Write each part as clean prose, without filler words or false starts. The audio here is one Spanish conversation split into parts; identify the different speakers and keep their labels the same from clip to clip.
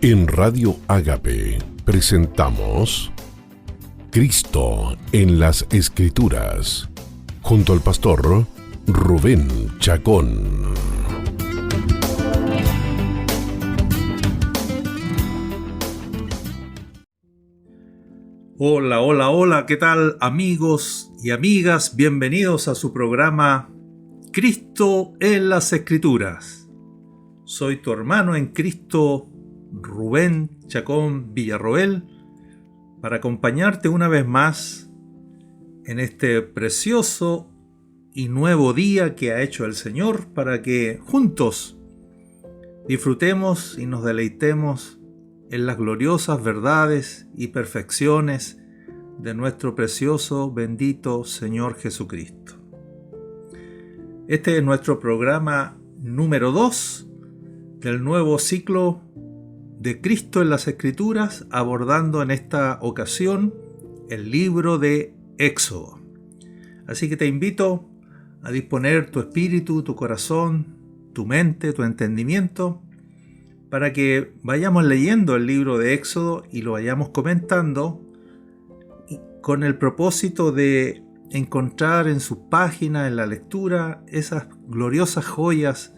Speaker 1: En Radio Ágape presentamos Cristo en las Escrituras, junto al pastor Rubén Chacón.
Speaker 2: Hola, ¿qué tal amigos y amigas? Bienvenidos a su programa Cristo en las Escrituras. Soy tu hermano en Cristo, Rubén Chacón Villarroel, para acompañarte una vez más en este precioso y nuevo día que ha hecho el Señor, para que juntos disfrutemos y nos deleitemos en las gloriosas verdades y perfecciones de nuestro precioso, bendito Señor Jesucristo. Este es nuestro programa número 2 del nuevo ciclo de Cristo en las Escrituras, abordando en esta ocasión el libro de Éxodo. Así que te invito a disponer tu espíritu, tu corazón, tu mente, tu entendimiento, para que vayamos leyendo el libro de Éxodo y lo vayamos comentando con el propósito de encontrar en sus páginas, en la lectura, esas gloriosas joyas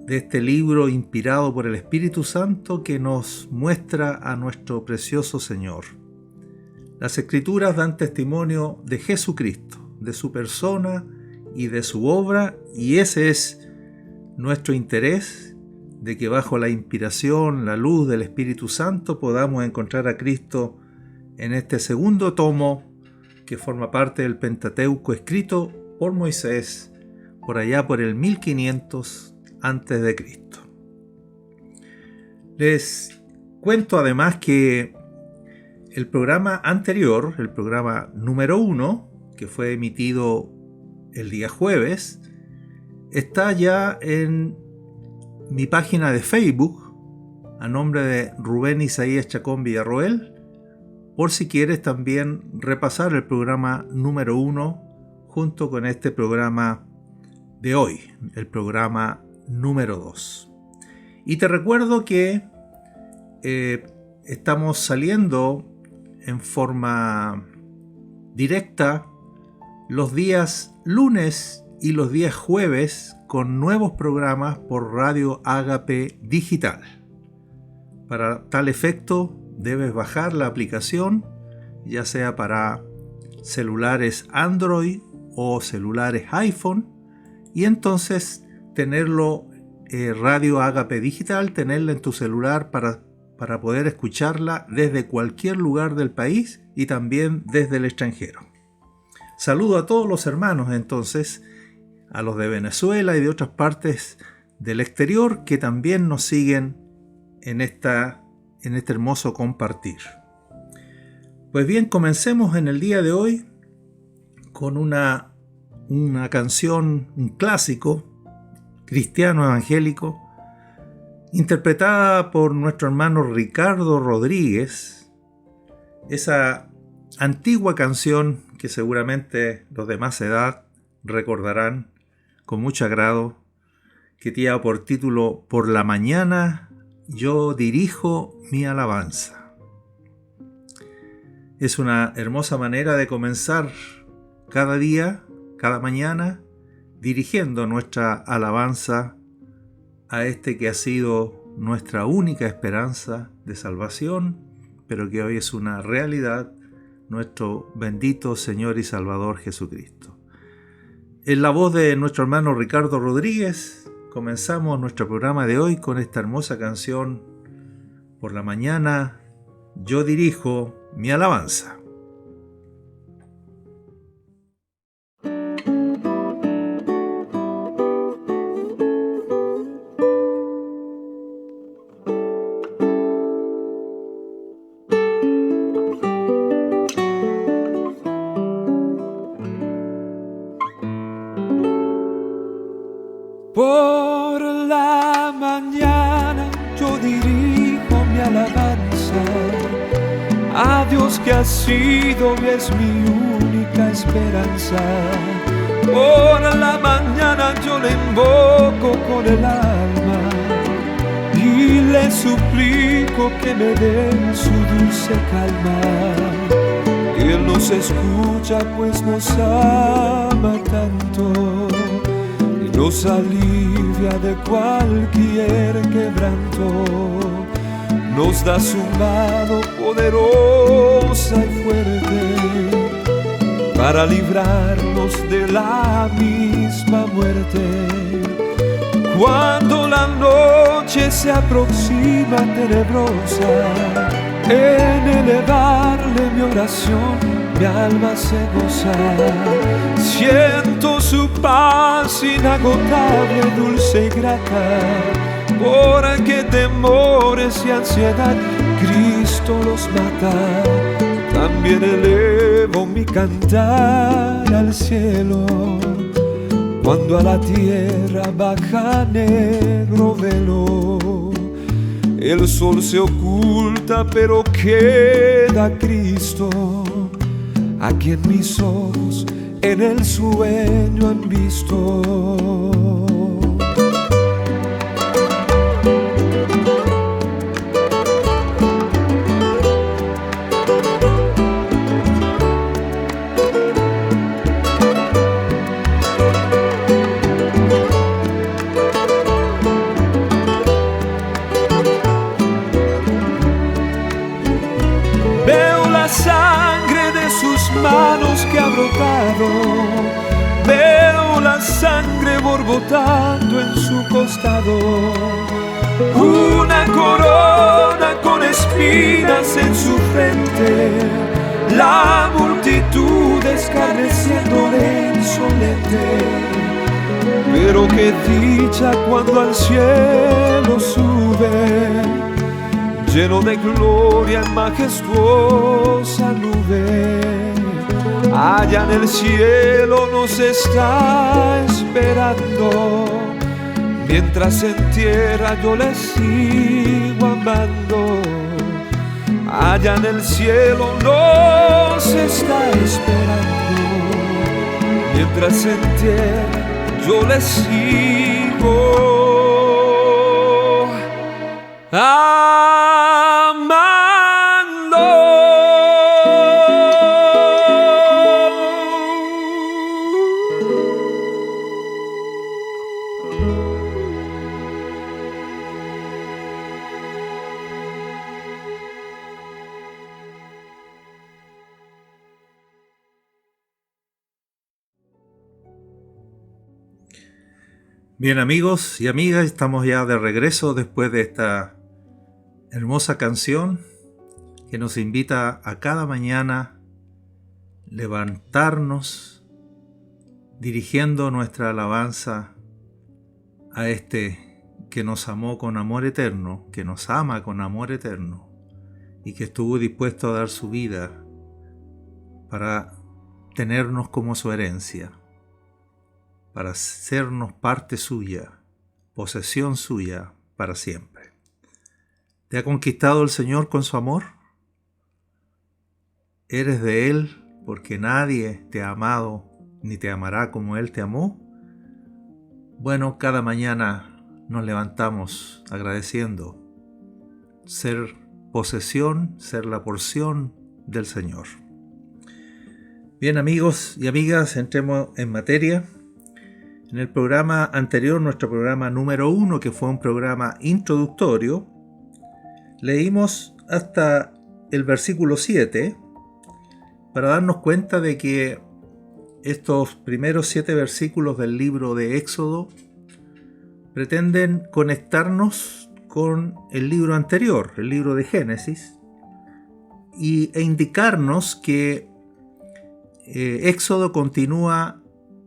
Speaker 2: de este libro inspirado por el Espíritu Santo que nos muestra a nuestro precioso Señor. Las Escrituras dan testimonio de Jesucristo, de su persona y de su obra, y ese es nuestro interés, de que bajo la inspiración, la luz del Espíritu Santo podamos encontrar a Cristo en este segundo tomo que forma parte del Pentateuco escrito por Moisés por allá por el 1500 antes de Cristo. Les cuento además que el programa anterior, el programa número 1, que fue emitido el día jueves, está ya en mi página de Facebook a nombre de Rubén Isaías Chacón Villarroel, por si quieres también repasar el programa número 1 junto con este programa de hoy, el programa número 2. Y te recuerdo que estamos saliendo en forma directa los días lunes y los días jueves con nuevos programas por Radio Ágape Digital. Para tal efecto debes bajar la aplicación, ya sea para celulares Android o celulares iPhone, y entonces tenerlo Radio Ágape Digital, tenerla en tu celular para poder escucharla desde cualquier lugar del país y también desde el extranjero. Saludo a todos los hermanos entonces, a los de Venezuela y de otras partes del exterior que también nos siguen en este hermoso compartir. Pues bien, comencemos en el día de hoy con una canción, un clásico cristiano evangélico, interpretada por nuestro hermano Ricardo Rodríguez, esa antigua canción que seguramente los de más edad recordarán con mucho agrado, que lleva por título Por la mañana yo dirijo mi alabanza. Es una hermosa manera de comenzar cada día, cada mañana, dirigiendo nuestra alabanza a este que ha sido nuestra única esperanza de salvación, pero que hoy es una realidad, nuestro bendito Señor y Salvador Jesucristo. En la voz de nuestro hermano Ricardo Rodríguez, comenzamos nuestro programa de hoy con esta hermosa canción, Por la mañana yo dirijo mi alabanza.
Speaker 3: Por la mañana yo dirijo mi alabanza a Dios que ha sido y es mi única esperanza. Por la mañana yo le invoco con el alma y le suplico que me den su dulce calma. Él nos escucha pues nos ama tanto y nos alivia de cualquier quebranto. Nos da su mano poderosa y fuerte para librarnos de la misma muerte. Cuando la noche se aproxima tenebrosa, en elevarle mi oración mi alma se goza. Siento su paz inagotable, dulce y grata, porque temores y ansiedad Cristo los mata. También elevo mi cantar al cielo cuando a la tierra baja negro velo. El sol se oculta pero queda Cristo, a quien mis ojos en el sueño han visto. Manos que ha brotado, veo la sangre borbotando en su costado. Una corona con espinas en su frente, la multitud escarneciéndole insolente. Pero qué dicha cuando al cielo sube, lleno de gloria en majestuosa nube. Allá en el cielo nos está esperando, mientras en tierra yo le sigo amando. Allá en el cielo nos está esperando, mientras en tierra yo le sigo amando.
Speaker 2: Bien, amigos y amigas, estamos ya de regreso después de esta hermosa canción que nos invita a cada mañana levantarnos dirigiendo nuestra alabanza a este que nos amó con amor eterno, que nos ama con amor eterno y que estuvo dispuesto a dar su vida para tenernos como su herencia, para sernos parte suya, posesión suya para siempre. ¿Te ha conquistado el Señor con su amor? ¿Eres de Él porque nadie te ha amado ni te amará como Él te amó? Bueno, cada mañana nos levantamos agradeciendo ser posesión, ser la porción del Señor. Bien, amigos y amigas, entremos en materia. En el programa anterior, nuestro programa número 1, que fue un programa introductorio, leímos hasta el versículo 7 para darnos cuenta de que estos primeros 7 versículos del libro de Éxodo pretenden conectarnos con el libro anterior, el libro de Génesis, e indicarnos que Éxodo continúa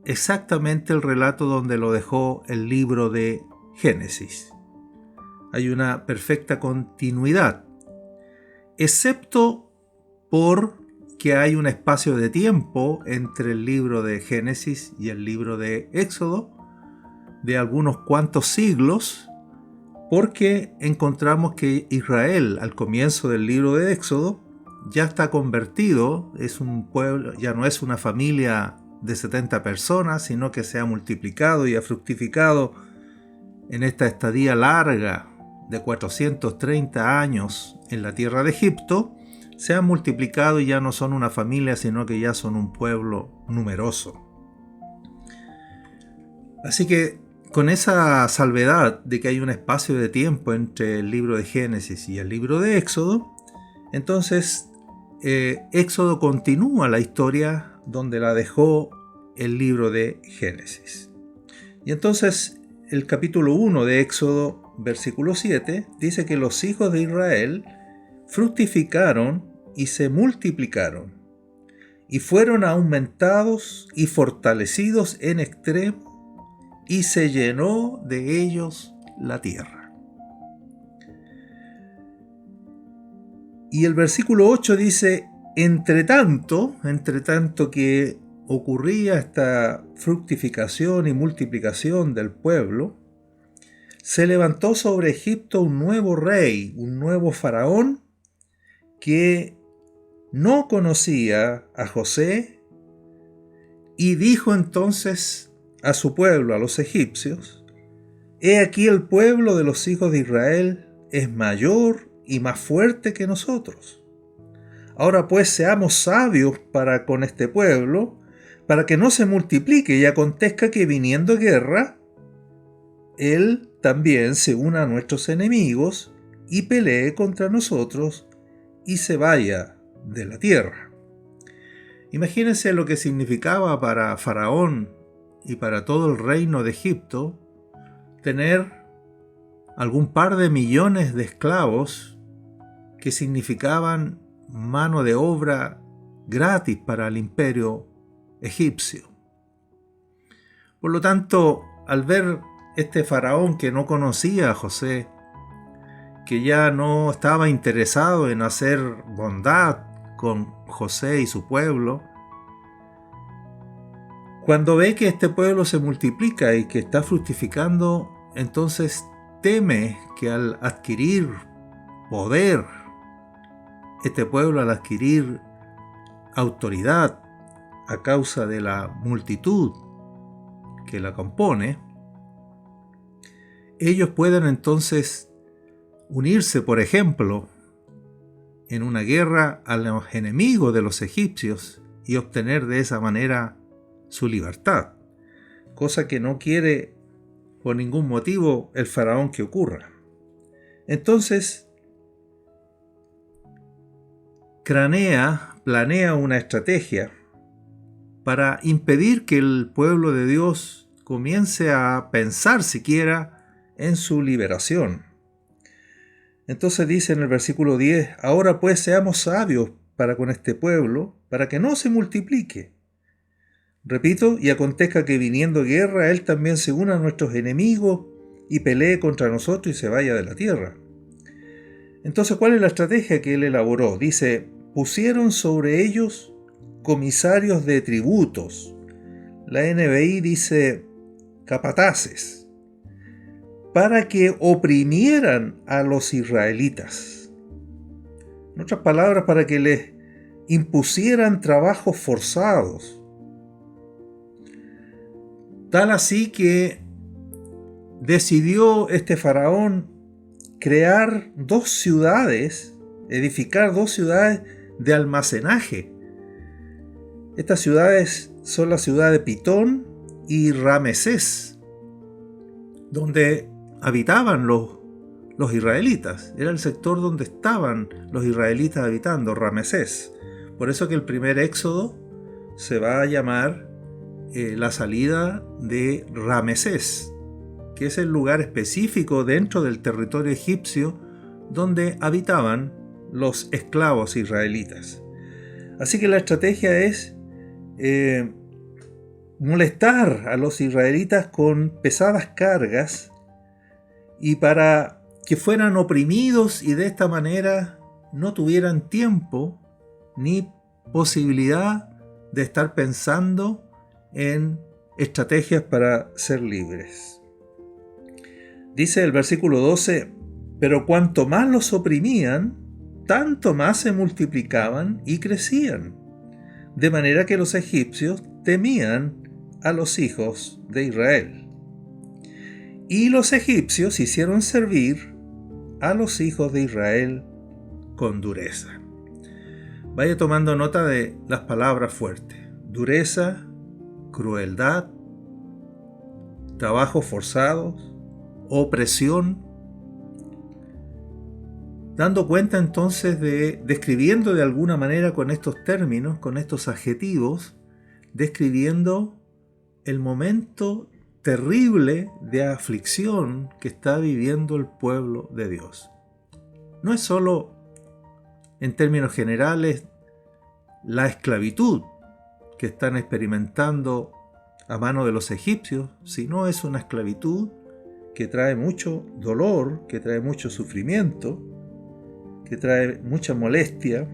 Speaker 2: exactamente el relato donde lo dejó el libro de Génesis. Hay una perfecta continuidad, excepto por que hay un espacio de tiempo entre el libro de Génesis y el libro de Éxodo de algunos cuantos siglos, porque encontramos que Israel al comienzo del libro de Éxodo ya está convertido, es un pueblo, ya no es una familia de 70 personas, sino que se ha multiplicado y ha fructificado en esta estadía larga de 430 años en la tierra de Egipto, se han multiplicado y ya no son una familia, sino que ya son un pueblo numeroso. Así que con esa salvedad de que hay un espacio de tiempo entre el libro de Génesis y el libro de Éxodo, entonces Éxodo continúa la historia donde la dejó el libro de Génesis. Y entonces el capítulo 1 de Éxodo, versículo 7, dice que los hijos de Israel fructificaron y se multiplicaron, y fueron aumentados y fortalecidos en extremo, y se llenó de ellos la tierra. Y el versículo 8 dice, entre tanto que ocurría esta fructificación y multiplicación del pueblo, se levantó sobre Egipto un nuevo rey, un nuevo faraón, que no conocía a José, y dijo entonces a su pueblo, a los egipcios, he aquí el pueblo de los hijos de Israel es mayor y más fuerte que nosotros. Ahora pues seamos sabios para con este pueblo, para que no se multiplique y acontezca que viniendo guerra, él también se una a nuestros enemigos y pelee contra nosotros y se vaya de la tierra. Imagínense lo que significaba para Faraón y para todo el reino de Egipto tener algún par de millones de esclavos que significaban mano de obra gratis para el imperio egipcio. Por lo tanto, al ver este faraón que no conocía a José, que ya no estaba interesado en hacer bondad con José y su pueblo, cuando ve que este pueblo se multiplica y que está fructificando, entonces teme que al adquirir poder, este pueblo al adquirir autoridad a causa de la multitud que la compone, ellos pueden entonces unirse, por ejemplo, en una guerra a los enemigos de los egipcios y obtener de esa manera su libertad, cosa que no quiere por ningún motivo el faraón que ocurra. Entonces, planea una estrategia para impedir que el pueblo de Dios comience a pensar siquiera en su liberación. Entonces dice en el versículo 10, ahora pues seamos sabios para con este pueblo, para que no se multiplique. Repito, y acontezca que viniendo guerra, él también se una a nuestros enemigos y pelee contra nosotros y se vaya de la tierra. Entonces, ¿cuál es la estrategia que él elaboró? Dice, pusieron sobre ellos comisarios de tributos. La NBI dice capataces, para que oprimieran a los israelitas. En otras palabras, para que les impusieran trabajos forzados. Tal así que decidió este faraón crear edificar dos ciudades de almacenaje. Estas ciudades son la ciudad de Pitón y Ramesés, donde habitaban los israelitas. Era el sector donde estaban los israelitas habitando, Ramesés. Por eso que el primer éxodo se va a llamar la salida de Ramesés, que es el lugar específico dentro del territorio egipcio donde habitaban los esclavos israelitas. Así que la estrategia es molestar a los israelitas con pesadas cargas y para que fueran oprimidos y de esta manera no tuvieran tiempo ni posibilidad de estar pensando en estrategias para ser libres. Dice el versículo 12, pero cuanto más los oprimían, tanto más se multiplicaban y crecían, de manera que los egipcios temían a los hijos de Israel. Y los egipcios hicieron servir a los hijos de Israel con dureza. Vaya tomando nota de las palabras fuertes: dureza, crueldad, trabajos forzados, opresión. Dando cuenta entonces describiendo de alguna manera con estos términos, con estos adjetivos, describiendo el momento terrible de aflicción que está viviendo el pueblo de Dios. No es solo, en términos generales, la esclavitud que están experimentando a mano de los egipcios, sino es una esclavitud que trae mucho dolor, que trae mucho sufrimiento, que trae mucha molestia,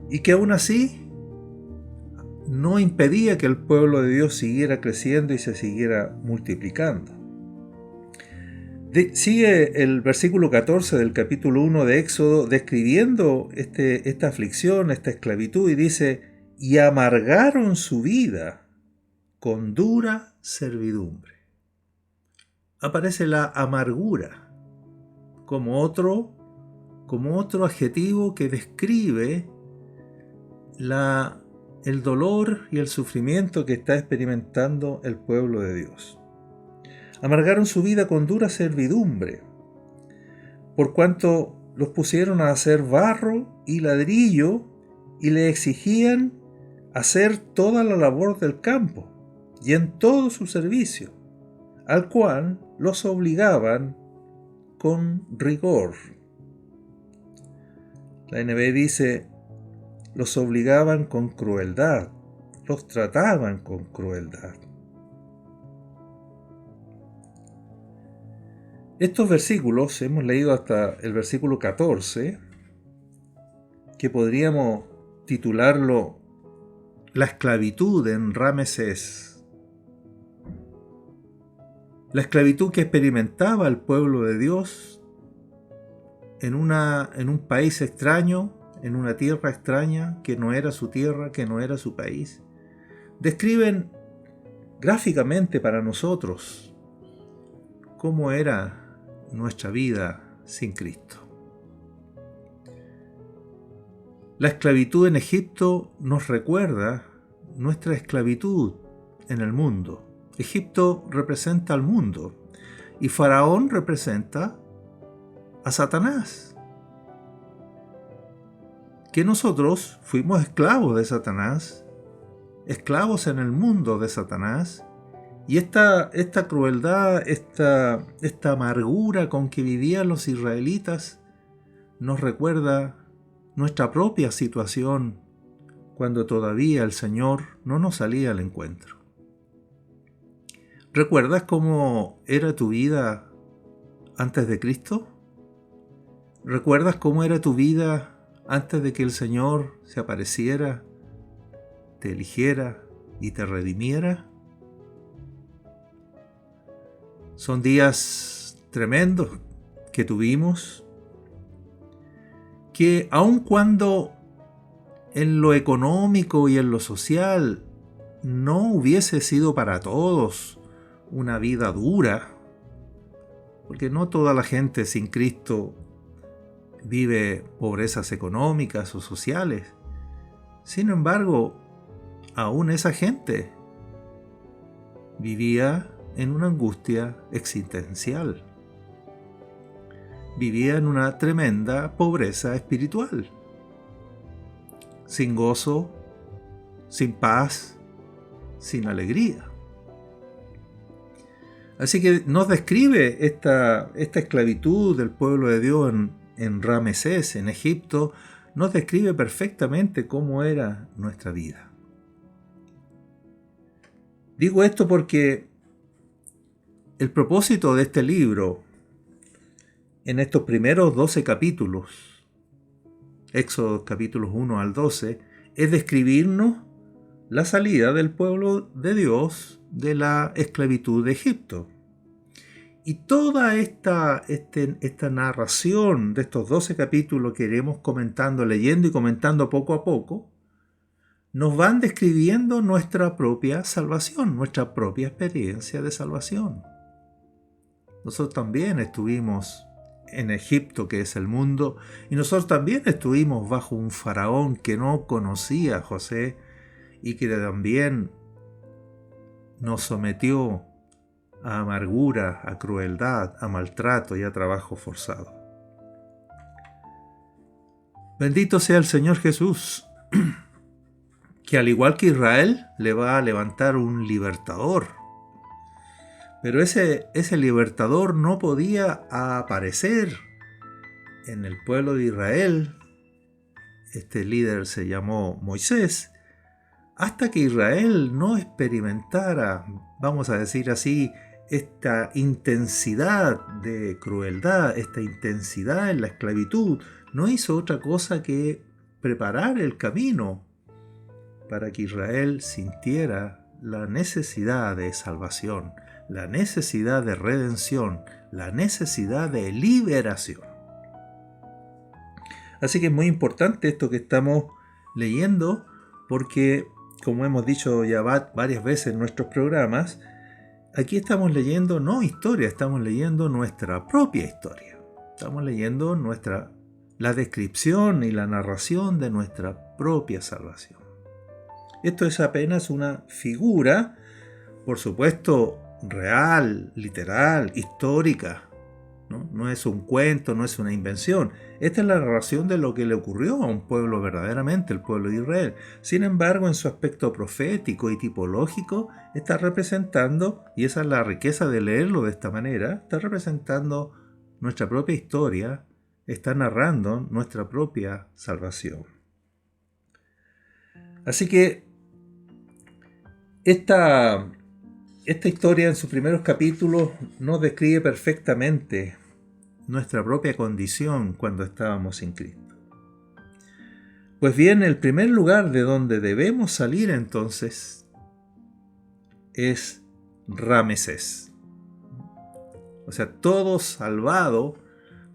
Speaker 2: y que aún así no impedía que el pueblo de Dios siguiera creciendo y se siguiera multiplicando. Sigue el versículo 14 del capítulo 1 de Éxodo describiendo esta aflicción, esta esclavitud, y dice: y amargaron su vida con dura servidumbre. Aparece la amargura como otro adjetivo que describe el dolor y el sufrimiento que está experimentando el pueblo de Dios. Amargaron su vida con dura servidumbre, por cuanto los pusieron a hacer barro y ladrillo y le exigían hacer toda la labor del campo y en todo su servicio, al cual los obligaban con rigor. La NB dice: los obligaban con crueldad, los trataban con crueldad. Estos versículos, hemos leído hasta el versículo 14, que podríamos titularlo La esclavitud en Ramesés. La esclavitud que experimentaba el pueblo de Dios en un país extraño, en una tierra extraña, que no era su tierra, que no era su país. Describen gráficamente para nosotros cómo era nuestra vida sin Cristo. La esclavitud en Egipto nos recuerda nuestra esclavitud en el mundo. Egipto representa al mundo y Faraón representa a Satanás. Que nosotros fuimos esclavos de Satanás, esclavos en el mundo de Satanás, y esta crueldad, esta amargura con que vivían los israelitas nos recuerda nuestra propia situación cuando todavía el Señor no nos salía al encuentro. ¿Recuerdas cómo era tu vida antes de Cristo? ¿Recuerdas cómo era tu vida antes de que el Señor se apareciera, te eligiera y te redimiera? Son días tremendos que tuvimos, que aun cuando en lo económico y en lo social no hubiese sido para todos una vida dura, porque no toda la gente sin Cristo vive pobrezas económicas o sociales. Sin embargo, aún esa gente vivía en una angustia existencial. Vivía en una tremenda pobreza espiritual, sin gozo, sin paz, sin alegría. Así que nos describe esta esclavitud del pueblo de Dios en Ramesés, en Egipto, nos describe perfectamente cómo era nuestra vida. Digo esto porque el propósito de este libro, en estos primeros 12 capítulos, Éxodo capítulos 1 al 12, es describirnos la salida del pueblo de Dios de la esclavitud de Egipto. Y toda esta narración de estos 12 capítulos que iremos comentando, leyendo y comentando poco a poco, nos van describiendo nuestra propia salvación, nuestra propia experiencia de salvación. Nosotros también estuvimos en Egipto, que es el mundo, y nosotros también estuvimos bajo un faraón que no conocía a José y que también nos sometió a amargura, a crueldad, a maltrato y a trabajo forzado. Bendito sea el Señor Jesús, que al igual que Israel le va a levantar un libertador. Pero ese libertador no podía aparecer en el pueblo de Israel. Este líder se llamó Moisés, hasta que Israel no experimentara, vamos a decir así, esta intensidad de crueldad, esta intensidad en la esclavitud. No hizo otra cosa que preparar el camino para que Israel sintiera la necesidad de salvación, la necesidad de redención, la necesidad de liberación. Así que es muy importante esto que estamos leyendo, porque, como hemos dicho ya varias veces en nuestros programas, aquí estamos leyendo no historia, estamos leyendo nuestra propia historia. Estamos leyendo la descripción y la narración de nuestra propia salvación. Esto es apenas una figura, por supuesto, real, literal, histórica. No es un cuento, no es una invención. Esta es la narración de lo que le ocurrió a un pueblo verdaderamente, el pueblo de Israel. Sin embargo, en su aspecto profético y tipológico, está representando, y esa es la riqueza de leerlo de esta manera, está representando nuestra propia historia, está narrando nuestra propia salvación. Así que esta historia en sus primeros capítulos nos describe perfectamente nuestra propia condición cuando estábamos sin Cristo. Pues bien, el primer lugar de donde debemos salir entonces es Ramesés. O sea, todo salvado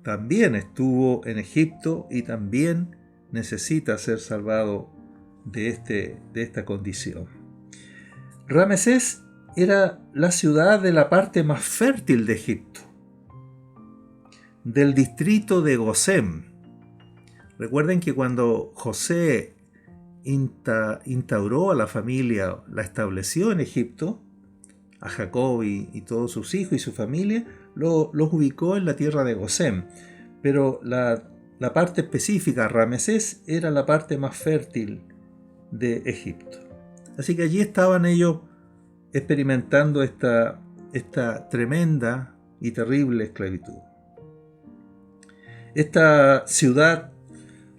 Speaker 2: también estuvo en Egipto y también necesita ser salvado de esta condición. Ramesés era la ciudad de la parte más fértil de Egipto, del distrito de Gosén. Recuerden que cuando José instauró a la familia, la estableció en Egipto, a Jacob y todos sus hijos y su familia, los ubicó en la tierra de Gosén. Pero la parte específica, Ramesés, era la parte más fértil de Egipto. Así que allí estaban ellos experimentando esta tremenda y terrible esclavitud. Esta ciudad,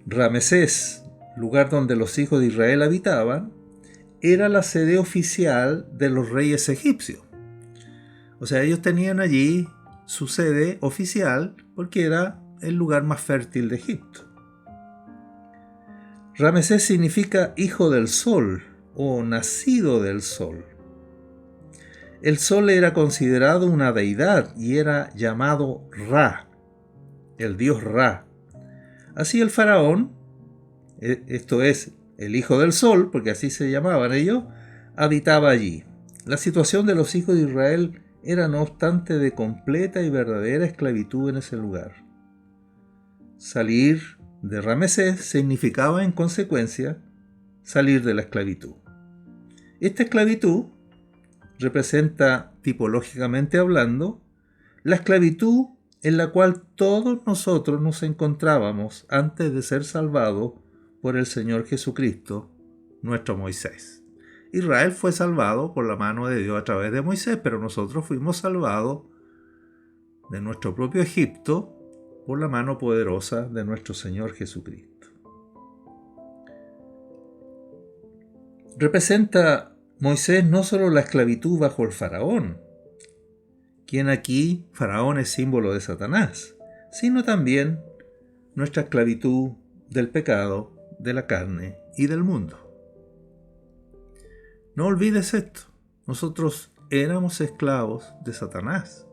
Speaker 2: Ramesés, lugar donde los hijos de Israel habitaban, era la sede oficial de los reyes egipcios. O sea, ellos tenían allí su sede oficial porque era el lugar más fértil de Egipto. Ramesés significa hijo del sol o nacido del sol. El sol era considerado una deidad y era llamado Ra, el dios Ra. Así el faraón, esto es, el hijo del sol, porque así se llamaban ellos, habitaba allí. La situación de los hijos de Israel era no obstante de completa y verdadera esclavitud en ese lugar. Salir de Ramesés significaba en consecuencia salir de la esclavitud. Esta esclavitud representa, tipológicamente hablando, la esclavitud en la cual todos nosotros nos encontrábamos antes de ser salvados por el Señor Jesucristo, nuestro Moisés. Israel fue salvado por la mano de Dios a través de Moisés, pero nosotros fuimos salvados de nuestro propio Egipto por la mano poderosa de nuestro Señor Jesucristo. Representa Moisés no solo la esclavitud bajo el faraón, quien aquí, faraón, es símbolo de Satanás, sino también nuestra esclavitud del pecado, de la carne y del mundo. No olvides esto, nosotros éramos esclavos de Satanás,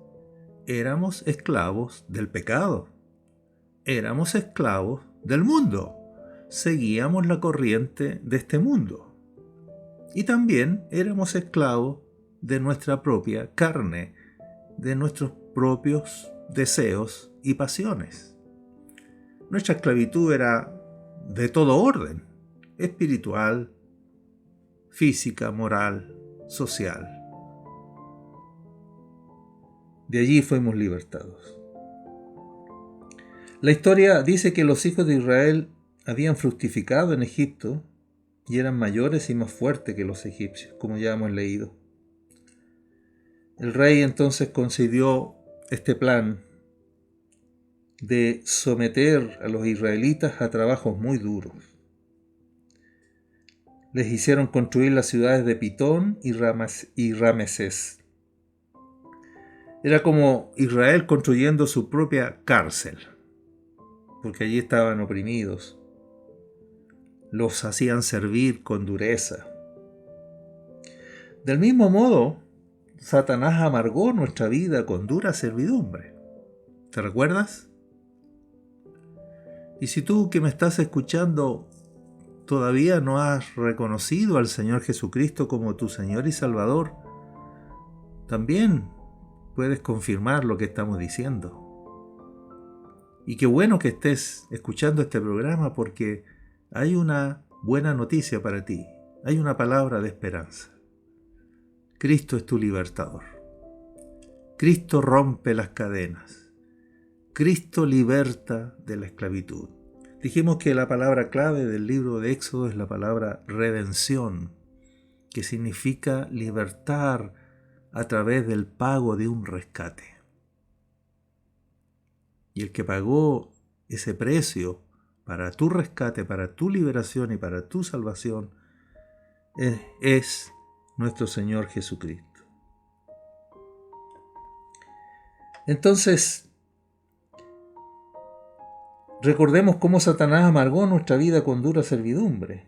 Speaker 2: éramos esclavos del pecado, éramos esclavos del mundo, seguíamos la corriente de este mundo. Y también éramos esclavos de nuestra propia carne, de nuestros propios deseos y pasiones. Nuestra esclavitud era de todo orden, espiritual, física, moral, social. De allí fuimos libertados. La historia dice que los hijos de Israel habían fructificado en Egipto y eran mayores y más fuertes que los egipcios, como ya hemos leído. El rey entonces concibió este plan de someter a los israelitas a trabajos muy duros. Les hicieron construir las ciudades de Pitón y Ramesés. Era como Israel construyendo su propia cárcel, porque allí estaban oprimidos. Los hacían servir con dureza. Del mismo modo, Satanás amargó nuestra vida con dura servidumbre. ¿Te recuerdas? Y si tú que me estás escuchando todavía no has reconocido al Señor Jesucristo como tu Señor y Salvador, también puedes confirmar lo que estamos diciendo. Y qué bueno que estés escuchando este programa, porque hay una buena noticia para ti. Hay una palabra de esperanza. Cristo es tu libertador. Cristo rompe las cadenas. Cristo liberta de la esclavitud. Dijimos que la palabra clave del libro de Éxodo es la palabra redención, que significa libertar a través del pago de un rescate. Y el que pagó ese precio para tu rescate, para tu liberación y para tu salvación es nuestro Señor Jesucristo. Entonces, recordemos cómo Satanás amargó nuestra vida con dura servidumbre.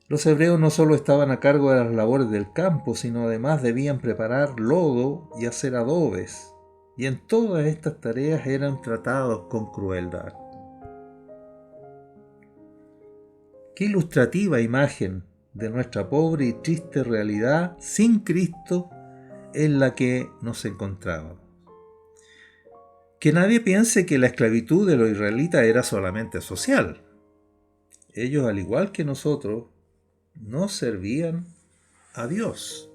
Speaker 2: Los hebreos no solo estaban a cargo de las labores del campo, sino además debían preparar lodo y hacer adobes. Y en todas estas tareas eran tratados con crueldad. Qué ilustrativa imagen de nuestra pobre y triste realidad sin Cristo en la que nos encontrábamos. Que nadie piense que la esclavitud de los israelitas era solamente social. Ellos, al igual que nosotros, no servían a Dios.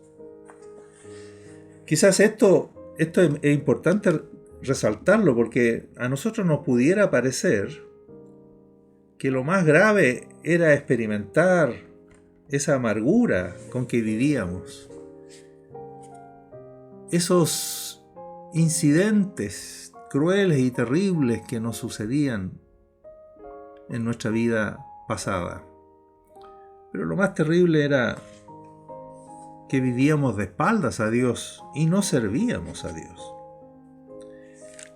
Speaker 2: Quizás esto es importante resaltarlo, porque a nosotros nos pudiera parecer que lo más grave era experimentar esa amargura con que vivíamos. Esos incidentes crueles y terribles que nos sucedían en nuestra vida pasada. Pero lo más terrible era que vivíamos de espaldas a Dios y no servíamos a Dios.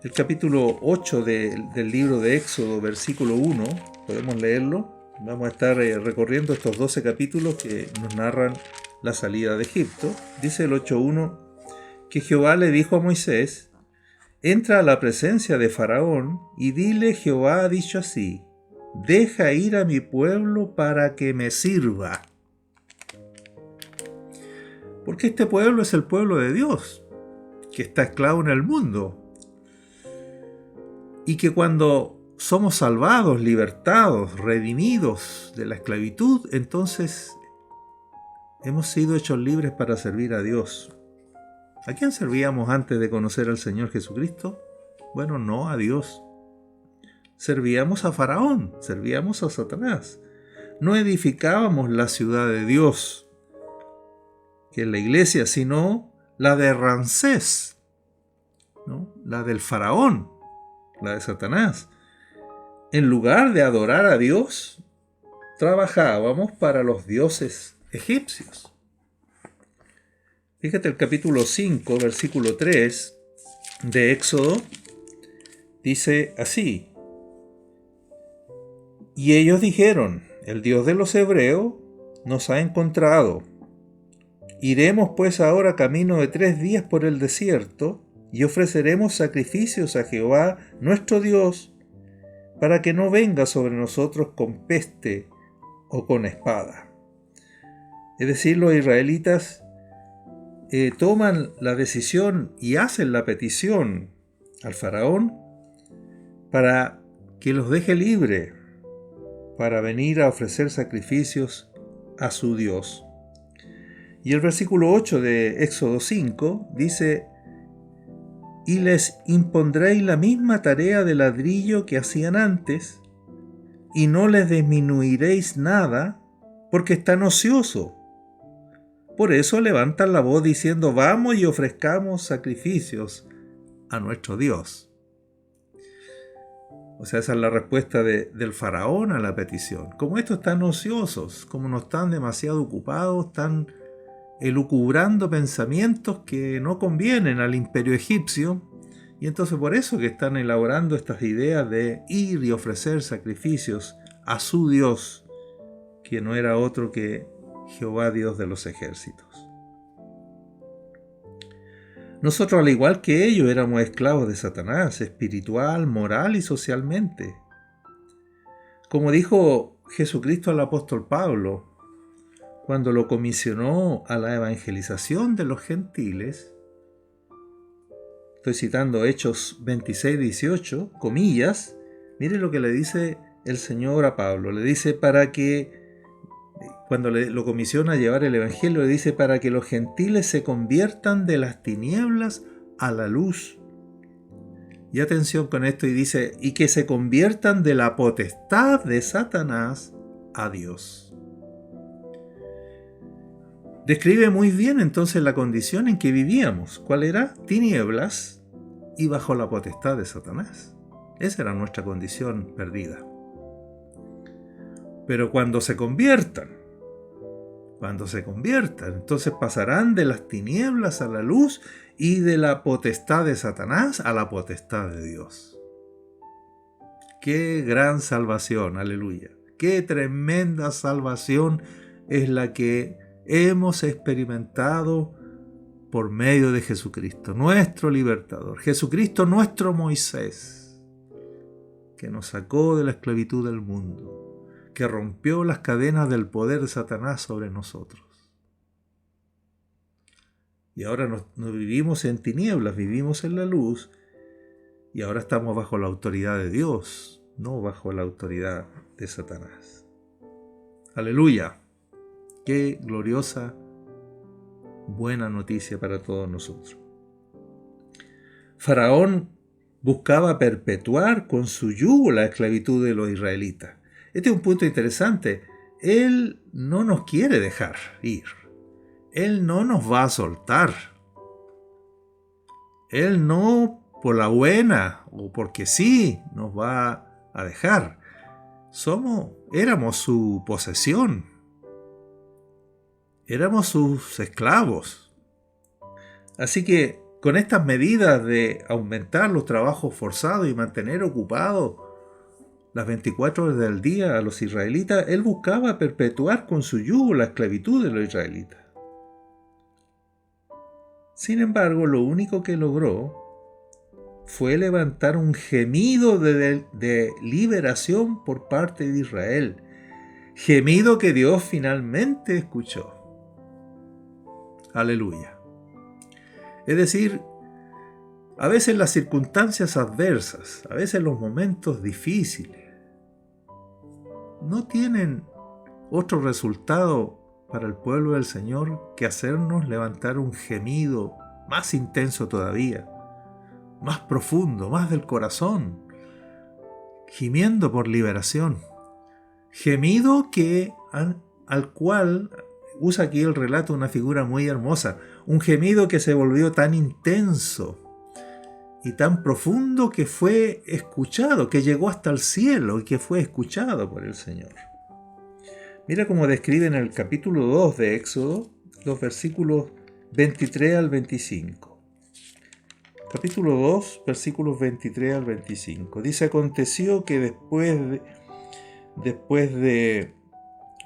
Speaker 2: El capítulo 8 del libro de Éxodo, versículo 1, podemos leerlo. Vamos a estar recorriendo estos 12 capítulos que nos narran la salida de Egipto. Dice el 8.1 que Jehová le dijo a Moisés: entra a la presencia de Faraón y dile: Jehová ha dicho así, deja ir a mi pueblo para que me sirva. Porque este pueblo es el pueblo de Dios, que está esclavo en el mundo. Y que cuando somos salvados, libertados, redimidos de la esclavitud, entonces hemos sido hechos libres para servir a Dios. ¿A quién servíamos antes de conocer al Señor Jesucristo? Bueno, no a Dios. Servíamos a Faraón, servíamos a Satanás. No edificábamos la ciudad de Dios, que es la iglesia, sino la de Ramsés, ¿no? La del Faraón, la de Satanás. En lugar de adorar a Dios, trabajábamos para los dioses egipcios. Fíjate el capítulo 5, versículo 3 de Éxodo, dice así: y ellos dijeron: el Dios de los hebreos nos ha encontrado. Iremos pues ahora camino de 3 días por el desierto y ofreceremos sacrificios a Jehová nuestro Dios, para que no venga sobre nosotros con peste o con espada. Es decir, los israelitas toman la decisión y hacen la petición al faraón para que los deje libre para venir a ofrecer sacrificios a su Dios. Y el versículo 8 de Éxodo 5 dice: y les impondréis la misma tarea de ladrillo que hacían antes, y no les disminuiréis nada, porque están ociosos. Por eso levantan la voz diciendo: vamos y ofrezcamos sacrificios a nuestro Dios. O sea, esa es la respuesta del faraón a la petición. Como estos están ociosos, como no están demasiado ocupados, están elucubrando pensamientos que no convienen al imperio egipcio, y entonces por eso que están elaborando estas ideas de ir y ofrecer sacrificios a su Dios, que no era otro que Jehová, Dios de los ejércitos. Nosotros, al igual que ellos, éramos esclavos de Satanás, espiritual, moral y socialmente. Como dijo Jesucristo al apóstol Pablo, cuando lo comisionó a la evangelización de los gentiles, estoy citando Hechos 26:18, comillas, mire lo que le dice el Señor a Pablo. Le dice para que, cuando lo comisiona a llevar el evangelio, le dice para que los gentiles se conviertan de las tinieblas a la luz. Y atención con esto, y dice, y que se conviertan de la potestad de Satanás a Dios. Describe muy bien entonces la condición en que vivíamos. ¿Cuál era? Tinieblas y bajo la potestad de Satanás. Esa era nuestra condición perdida. Pero cuando se conviertan, entonces pasarán de las tinieblas a la luz y de la potestad de Satanás a la potestad de Dios. ¡Qué gran salvación! ¡Aleluya! ¡Qué tremenda salvación es la que hemos experimentado por medio de Jesucristo, nuestro libertador! Jesucristo, nuestro Moisés, que nos sacó de la esclavitud del mundo, que rompió las cadenas del poder de Satanás sobre nosotros. Y ahora no vivimos en tinieblas, vivimos en la luz, y ahora estamos bajo la autoridad de Dios, no bajo la autoridad de Satanás. ¡Aleluya! ¡Qué gloriosa, buena noticia para todos nosotros! Faraón buscaba perpetuar con su yugo la esclavitud de los israelitas. Este es un punto interesante. Él no nos quiere dejar ir. Él no nos va a soltar. Él no por la buena o porque sí nos va a dejar. Éramos su posesión. Éramos sus esclavos. Así que con estas medidas de aumentar los trabajos forzados y mantener ocupados las 24 horas del día a los israelitas, él buscaba perpetuar con su yugo la esclavitud de los israelitas. Sin embargo, lo único que logró fue levantar un gemido de liberación por parte de Israel. Gemido que Dios finalmente escuchó. Aleluya. Es decir, a veces las circunstancias adversas, a veces los momentos difíciles, no tienen otro resultado para el pueblo del Señor que hacernos levantar un gemido más intenso todavía, más profundo, más del corazón, gimiendo por liberación. Gemido al cual usa aquí el relato una figura muy hermosa, un gemido que se volvió tan intenso y tan profundo que fue escuchado, que llegó hasta el cielo y que fue escuchado por el Señor. Mira cómo describe en el capítulo 2 de Éxodo, los versículos 23 al 25. Capítulo 2, versículos 23 al 25. Dice: aconteció que después de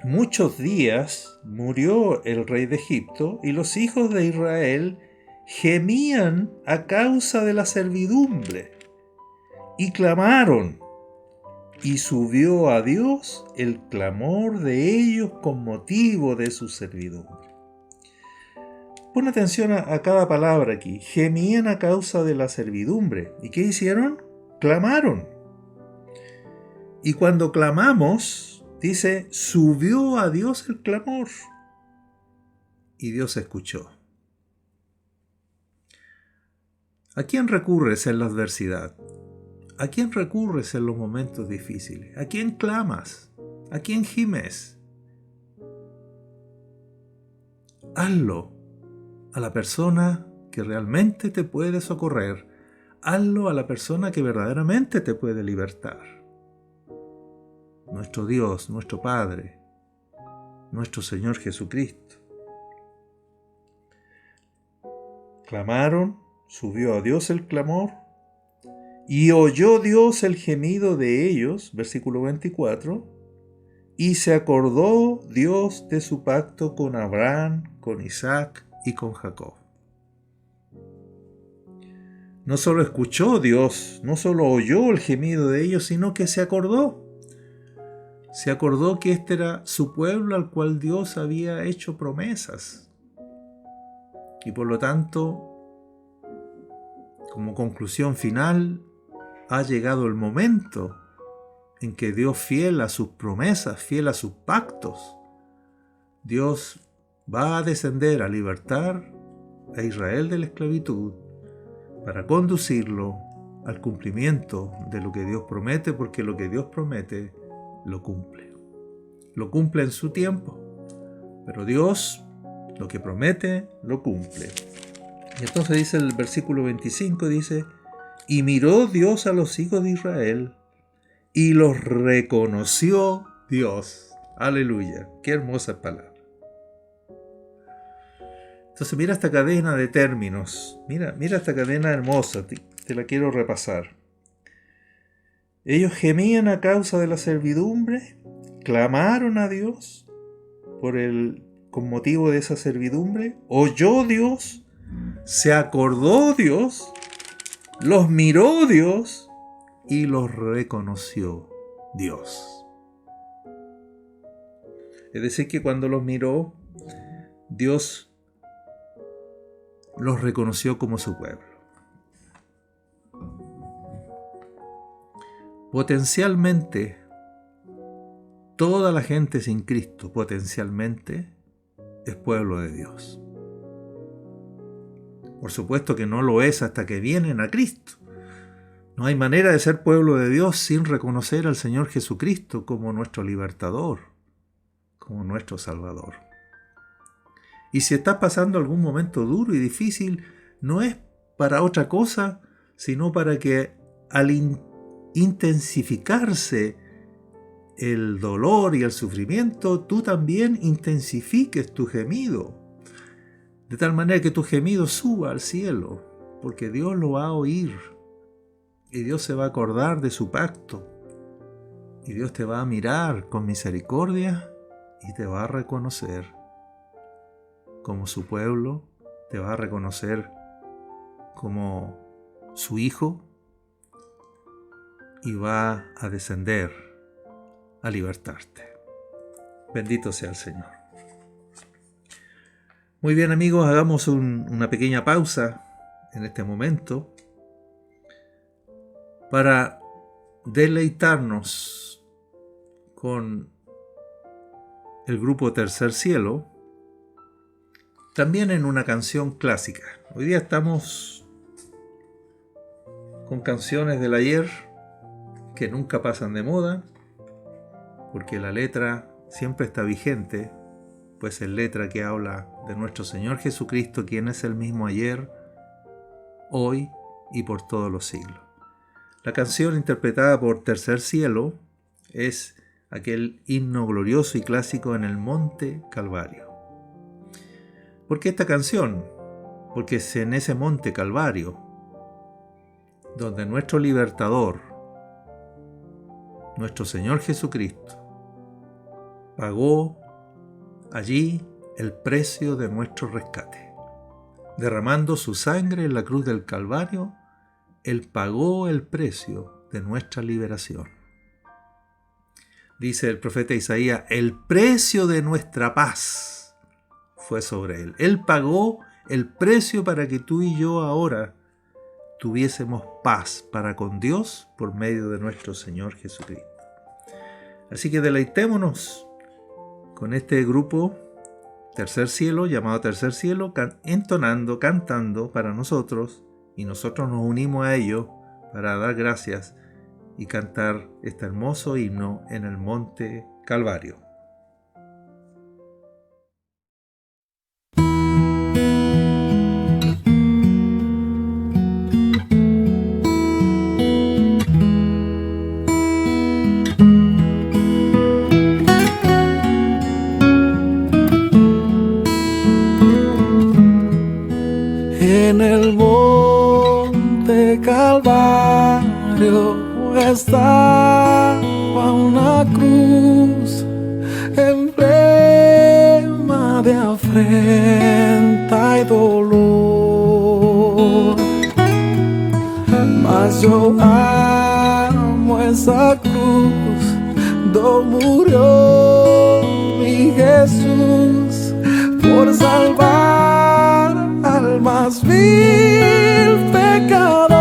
Speaker 2: muchos días murió el rey de Egipto, y los hijos de Israel gemían a causa de la servidumbre, y clamaron, y subió a Dios el clamor de ellos con motivo de su servidumbre. Pon atención a cada palabra aquí. Gemían a causa de la servidumbre. ¿Y qué hicieron? Clamaron. Y cuando clamamos, dice, subió a Dios el clamor. Y Dios escuchó. ¿A quién recurres en la adversidad? ¿A quién recurres en los momentos difíciles? ¿A quién clamas? ¿A quién gimes? Hazlo a la persona que realmente te puede socorrer. Hazlo a la persona que verdaderamente te puede libertar. Nuestro Dios, nuestro Padre, nuestro Señor Jesucristo. Clamaron, subió a Dios el clamor, y oyó Dios el gemido de ellos, versículo 24, y se acordó Dios de su pacto con Abraham, con Isaac y con Jacob. No solo escuchó Dios, no solo oyó el gemido de ellos, sino que se acordó. Se acordó que este era su pueblo al cual Dios había hecho promesas. Y por lo tanto, como conclusión final, ha llegado el momento en que Dios, fiel a sus promesas, fiel a sus pactos, Dios va a descender a libertar a Israel de la esclavitud para conducirlo al cumplimiento de lo que Dios promete, porque lo que Dios promete lo cumple. Lo cumple en su tiempo, pero Dios lo que promete lo cumple. Y entonces dice el versículo 25, dice, y miró Dios a los hijos de Israel y los reconoció Dios. Aleluya, qué hermosa palabra. Entonces mira esta cadena de términos, mira esta cadena hermosa, te la quiero repasar. Ellos gemían a causa de la servidumbre, clamaron a Dios con motivo de esa servidumbre, oyó Dios, se acordó Dios, los miró Dios y los reconoció Dios. Es decir, que cuando los miró, Dios los reconoció como su pueblo. Potencialmente, toda la gente sin Cristo, potencialmente, es pueblo de Dios. Por supuesto que no lo es hasta que vienen a Cristo. No hay manera de ser pueblo de Dios sin reconocer al Señor Jesucristo como nuestro libertador, como nuestro Salvador. Y si estás pasando algún momento duro y difícil, no es para otra cosa, sino para que al intensificarse el dolor y el sufrimiento, tú también intensifiques tu gemido. De tal manera que tu gemido suba al cielo, porque Dios lo va a oír. Y Dios se va a acordar de su pacto. Y Dios te va a mirar con misericordia y te va a reconocer como su pueblo, te va a reconocer como su hijo y va a descender a libertarte. Bendito sea el Señor. Muy bien, amigos, hagamos una pequeña pausa en este momento para deleitarnos con el grupo Tercer Cielo, también en una canción clásica. Hoy día estamos con canciones del ayer que nunca pasan de moda, porque la letra siempre está vigente, pues es letra que habla de nuestro Señor Jesucristo, quien es el mismo ayer, hoy y por todos los siglos. La canción interpretada por Tercer Cielo es aquel himno glorioso y clásico en el Monte Calvario. ¿Por qué esta canción? Porque es en ese Monte Calvario donde nuestro libertador, nuestro Señor Jesucristo, pagó allí el precio de nuestro rescate. Derramando su sangre en la cruz del Calvario, Él pagó el precio de nuestra liberación. Dice el profeta Isaías, el precio de nuestra paz fue sobre Él. Él pagó el precio para que tú y yo ahora tuviésemos paz para con Dios por medio de nuestro Señor Jesucristo. Así que deleitémonos con este grupo Tercer Cielo, llamado Tercer Cielo, entonando, cantando para nosotros, y nosotros nos unimos a ellos para dar gracias y cantar este hermoso himno en el Monte Calvario.
Speaker 3: En el Monte Calvario estaba una cruz, emblema de afrenta y dolor. Mas yo amo esa cruz, donde murió mi Jesús por salvar al más vil pecador.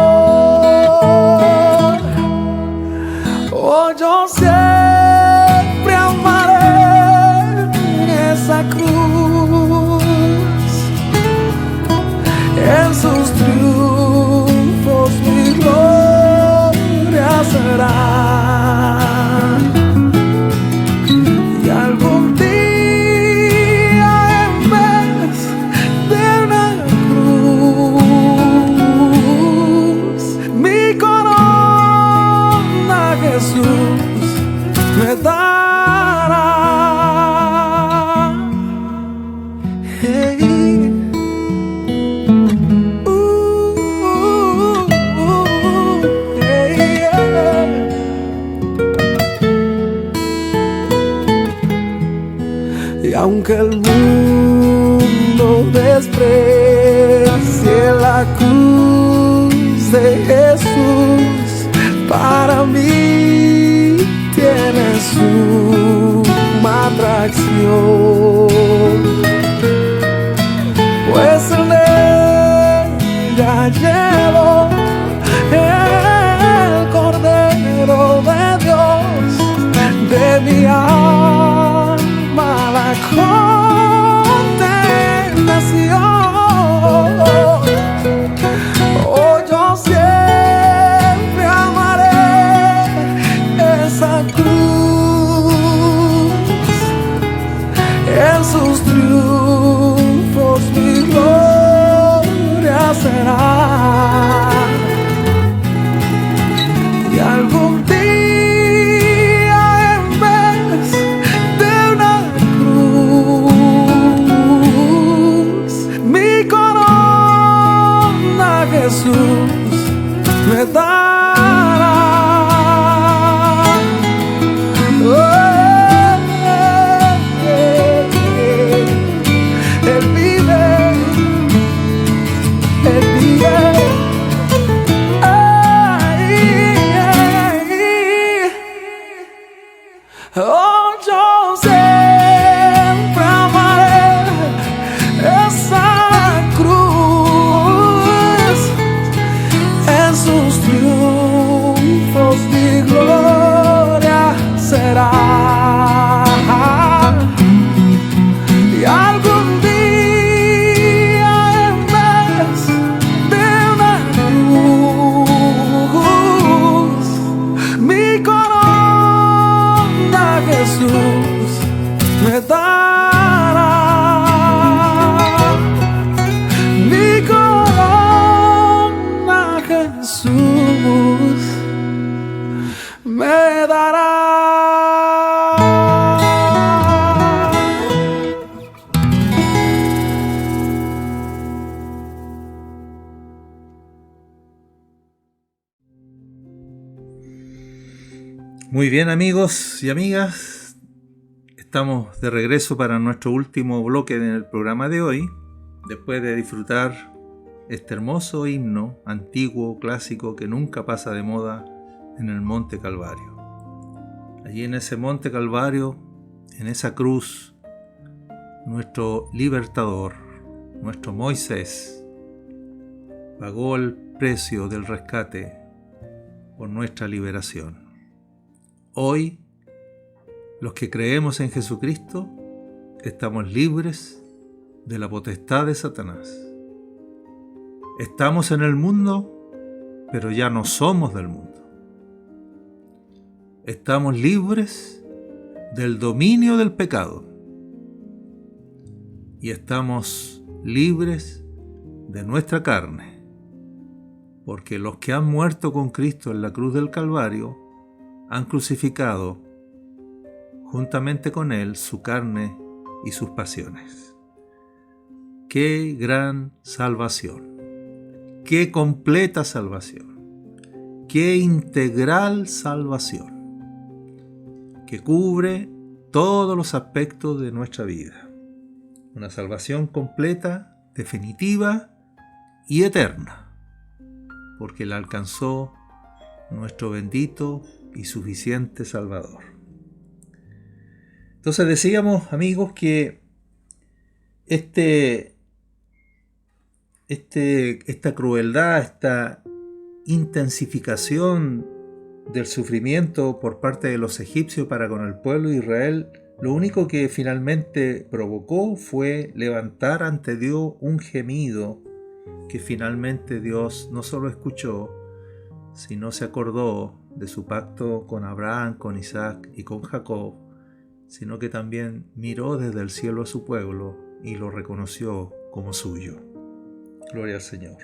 Speaker 3: Oh, yo siempre amaré esa cruz, en sus triunfos mi gloria será. Y algún día en vez de una cruz, mi corona Jesús me dará. Hey. Hey, yeah. Y aunque el mundo desprecie la cruz de Jesús, para mí tiene suma atracción, pues en ella llevo el Cordero de Dios, de mi alma la condenación. Oh, yo siempre amaré esa cruz, en sus triunfos mi gloria será. Y algún día en vez de una cruz, mi corona Jesús me dará. Él vive, Él vive. Oh, yo siempre amaré esa cruz, en sus triunfos mi gloria será. Y algún día en vez de una cruz, mi corona Jesús me dará. Mi corona Jesús me dará.
Speaker 2: Muy bien, amigos y amigas, estamos de regreso para nuestro último bloque en el programa de hoy, después de disfrutar este hermoso himno antiguo, clásico, que nunca pasa de moda, en el Monte Calvario. Allí en ese Monte Calvario, en esa cruz, nuestro libertador, nuestro Moisés, pagó el precio del rescate por nuestra liberación. Hoy, los que creemos en Jesucristo, estamos libres de la potestad de Satanás. Estamos en el mundo, pero ya no somos del mundo. Estamos libres del dominio del pecado. Y estamos libres de nuestra carne. Porque los que han muerto con Cristo en la cruz del Calvario han crucificado juntamente con Él su carne y sus pasiones. ¡Qué gran salvación! ¡Qué completa salvación! ¡Qué integral salvación! Que cubre todos los aspectos de nuestra vida. Una salvación completa, definitiva y eterna. Porque la alcanzó nuestro bendito y suficiente Salvador. Entonces decíamos, amigos, que esta crueldad, esta intensificación del sufrimiento por parte de los egipcios para con el pueblo de Israel, lo único que finalmente provocó fue levantar ante Dios un gemido que finalmente Dios no solo escuchó, sino se acordó de su pacto con Abraham, con Isaac y con Jacob, sino que también miró desde el cielo a su pueblo y lo reconoció como suyo. Gloria al Señor.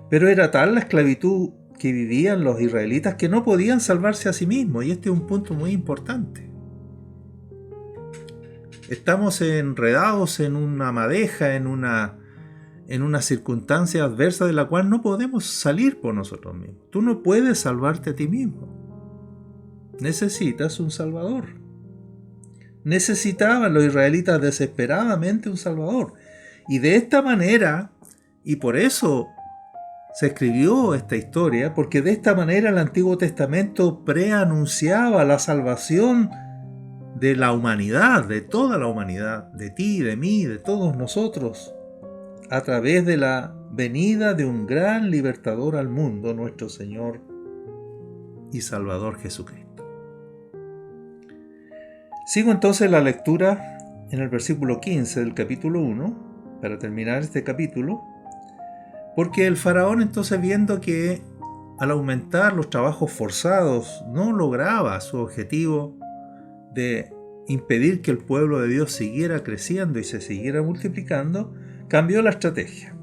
Speaker 2: Pero era tal la esclavitud que vivían los israelitas que no podían salvarse a sí mismos, y este es un punto muy importante. Estamos enredados en una madeja, en una circunstancia adversa de la cual no podemos salir por nosotros mismos. Tú no puedes salvarte a ti mismo. Necesitas un Salvador. Necesitaban los israelitas desesperadamente un Salvador. Y de esta manera, y por eso se escribió esta historia, porque de esta manera el Antiguo Testamento preanunciaba la salvación de la humanidad, de toda la humanidad, de ti, de mí, de todos nosotros, a través de la venida de un gran libertador al mundo, nuestro Señor y Salvador Jesucristo. Sigo entonces la lectura en el versículo 15 del capítulo 1, para terminar este capítulo, porque el faraón entonces, viendo que al aumentar los trabajos forzados no lograba su objetivo de impedir que el pueblo de Dios siguiera creciendo y se siguiera multiplicando, cambió la estrategia.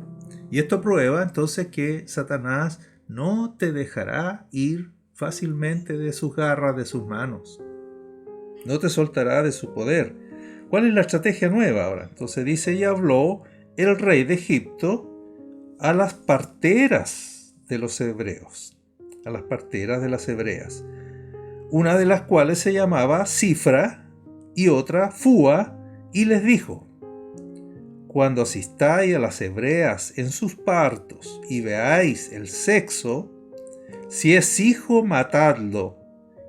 Speaker 2: Y esto prueba entonces que Satanás no te dejará ir fácilmente de sus garras, de sus manos. No te soltará de su poder. ¿Cuál es la estrategia nueva ahora? Entonces dice, y habló el rey de Egipto a las parteras de los hebreos, a las parteras de las hebreas, una de las cuales se llamaba Cifra y otra Fúa, y les dijo, cuando asistáis a las hebreas en sus partos y veáis el sexo, si es hijo, matadlo,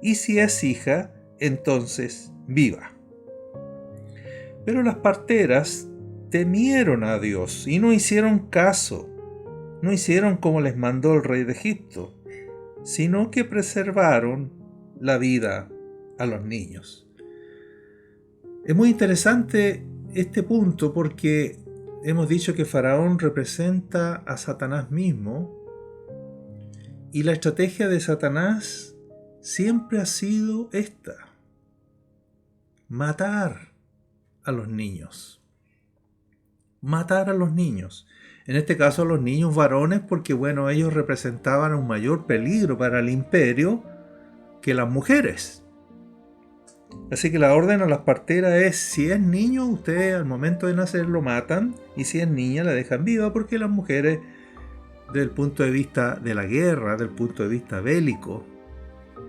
Speaker 2: y si es hija, entonces viva. Pero las parteras temieron a Dios y no hicieron caso, no hicieron como les mandó el rey de Egipto, sino que preservaron la vida a los niños. Es muy interesante este punto porque hemos dicho que Faraón representa a Satanás mismo, y la estrategia de Satanás siempre ha sido esta: matar a los niños. Matar a los niños. En este caso a los niños varones, porque bueno, ellos representaban un mayor peligro para el imperio que las mujeres. Así que la orden a las parteras es, si es niño, ustedes al momento de nacer lo matan, y si es niña la dejan viva, porque las mujeres, desde el punto de vista de la guerra, desde el punto de vista bélico,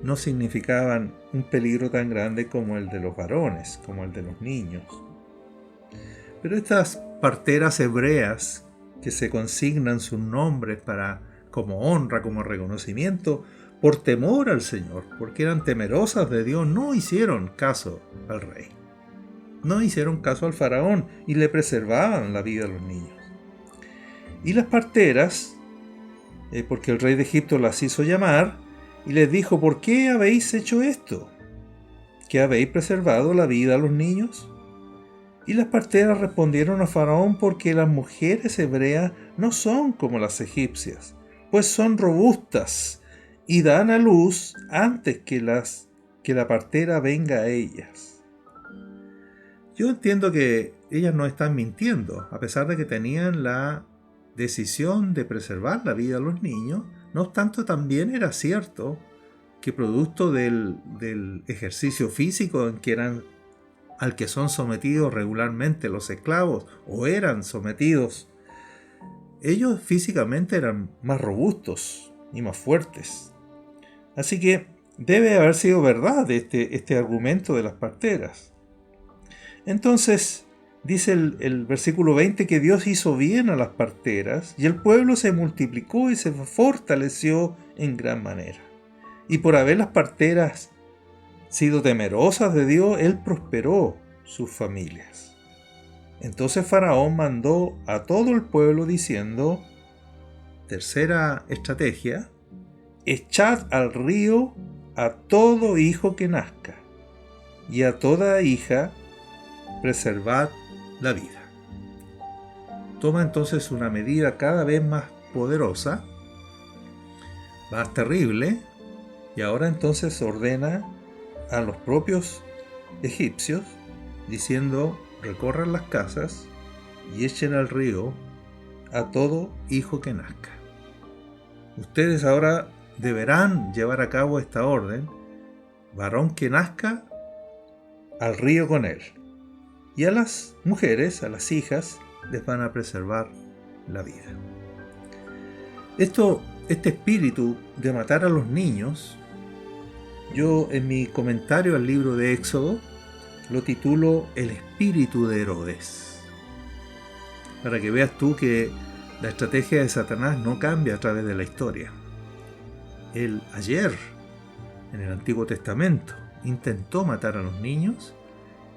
Speaker 2: no significaban un peligro tan grande como el de los varones, como el de los niños. Pero estas parteras hebreas, que se consignan sus nombres como honra, como reconocimiento, por temor al Señor, porque eran temerosas de Dios, no hicieron caso al rey. no hicieron caso al faraón y le preservaban la vida a los niños. Y las parteras, porque el rey de Egipto las hizo llamar y les dijo: ¿por qué habéis hecho esto? ¿Que habéis preservado la vida a los niños? Y las parteras respondieron a Faraón: porque las mujeres hebreas no son como las egipcias, pues son robustas y dan a luz antes que la partera venga a ellas. Yo entiendo que ellas no están mintiendo, a pesar de que tenían la decisión de preservar la vida a los niños. No obstante, también era cierto que producto del ejercicio físico al que son sometidos regularmente los esclavos, o eran sometidos, ellos físicamente eran más robustos y más fuertes. Así que debe haber sido verdad este argumento de las parteras. Entonces, dice el versículo 20 que Dios hizo bien a las parteras y el pueblo se multiplicó y se fortaleció en gran manera. Y por haber las parteras sido temerosas de Dios, Él prosperó sus familias. Entonces Faraón mandó a todo el pueblo diciendo, tercera estrategia: echad al río a todo hijo que nazca, y a toda hija preservad la vida. Toma entonces una medida cada vez más poderosa, más terrible, y ahora entonces ordena a los propios egipcios diciendo: recorran las casas y echen al río a todo hijo que nazca. Ustedes ahora deberán llevar a cabo esta orden: varón que nazca, al río con él. Y a las mujeres, a las hijas, les van a preservar la vida. Este espíritu de matar a los niños, yo en mi comentario al libro de Éxodo lo titulo El espíritu de Herodes. Para que veas tú que la estrategia de Satanás no cambia a través de la historia. Él ayer, en el Antiguo Testamento, intentó matar a los niños,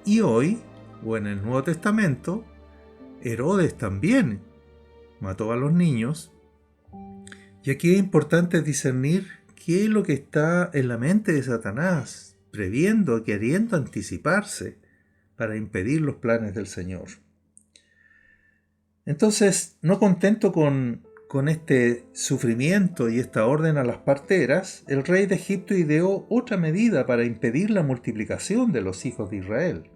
Speaker 2: y hoy, o en el Nuevo Testamento, Herodes también mató a los niños. Y aquí es importante discernir qué es lo que está en la mente de Satanás, previendo, queriendo anticiparse para impedir los planes del Señor. Entonces, no contento con este sufrimiento y esta orden a las parteras, el rey de Egipto ideó otra medida para impedir la multiplicación de los hijos de Israel.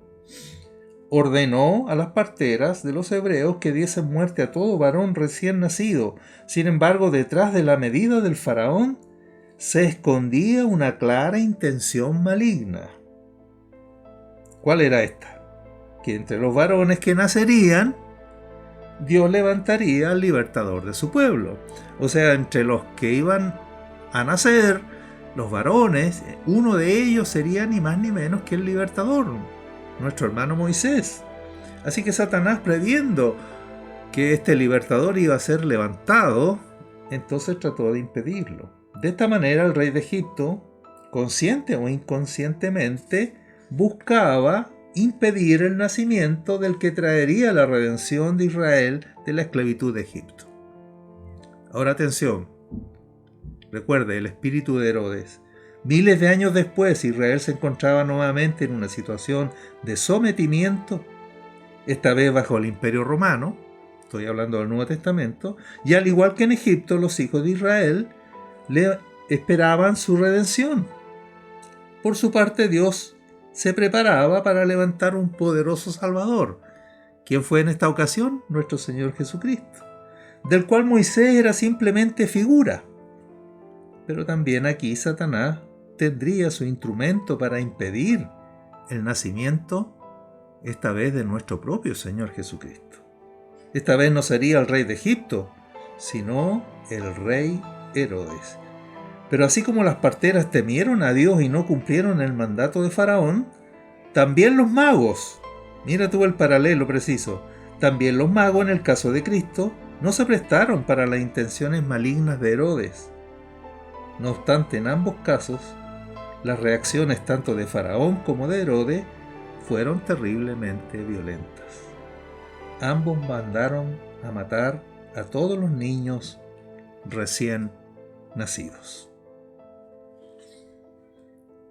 Speaker 2: Ordenó a las parteras de los hebreos que diesen muerte a todo varón recién nacido. Sin embargo, detrás de la medida del faraón se escondía una clara intención maligna. ¿Cuál era esta? Que entre los varones que nacerían, Dios levantaría al libertador de su pueblo. O sea, entre los que iban a nacer, los varones, uno de ellos sería ni más ni menos que el libertador, nuestro hermano Moisés. Así que Satanás, previendo que este libertador iba a ser levantado, entonces trató de impedirlo. De esta manera el rey de Egipto, consciente o inconscientemente, buscaba impedir el nacimiento del que traería la redención de Israel de la esclavitud de Egipto. Ahora atención, recuerde el espíritu de Herodes. Miles de años después, Israel se encontraba nuevamente en una situación de sometimiento, esta vez bajo el Imperio Romano, estoy hablando del Nuevo Testamento, y al igual que en Egipto, los hijos de Israel le esperaban su redención. Por su parte, Dios se preparaba para levantar un poderoso Salvador. ¿Quién fue en esta ocasión? Nuestro Señor Jesucristo, del cual Moisés era simplemente figura. Pero también aquí Satanás tendría su instrumento para impedir el nacimiento, esta vez de nuestro propio Señor Jesucristo. Esta vez no sería el rey de Egipto, sino el rey Herodes. Pero así como las parteras temieron a Dios y no cumplieron el mandato de Faraón, también los magos, mira tú el paralelo preciso, también los magos en el caso de Cristo no se prestaron para las intenciones malignas de Herodes. No obstante, en ambos casos, las reacciones tanto de Faraón como de Herodes fueron terriblemente violentas. Ambos mandaron a matar a todos los niños recién nacidos.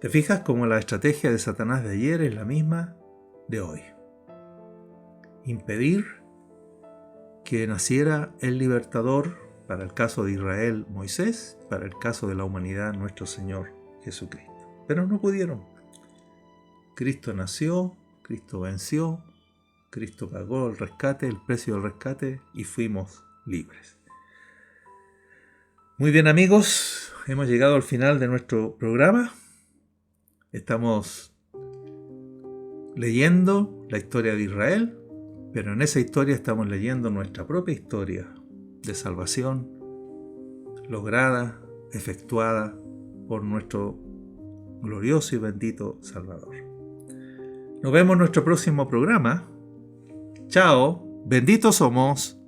Speaker 2: ¿Te fijas cómo la estrategia de Satanás de ayer es la misma de hoy? Impedir que naciera el libertador, para el caso de Israel, Moisés, para el caso de la humanidad, nuestro Señor Jesucristo. Pero no pudieron. Cristo nació, Cristo venció, Cristo pagó el rescate, el precio del rescate, y fuimos libres. Muy bien, amigos, hemos llegado al final de nuestro programa. Estamos leyendo la historia de Israel, pero en esa historia estamos leyendo nuestra propia historia de salvación lograda, efectuada por nuestro glorioso y bendito Salvador. Nos vemos en nuestro próximo programa. Chao, benditos somos.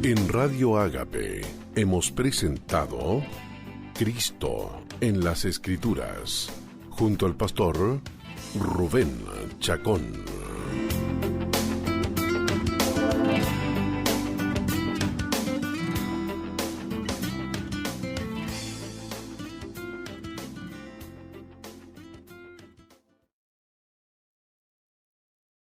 Speaker 1: En Radio Ágape hemos presentado Cristo en las Escrituras, junto al pastor Rubén Chacón.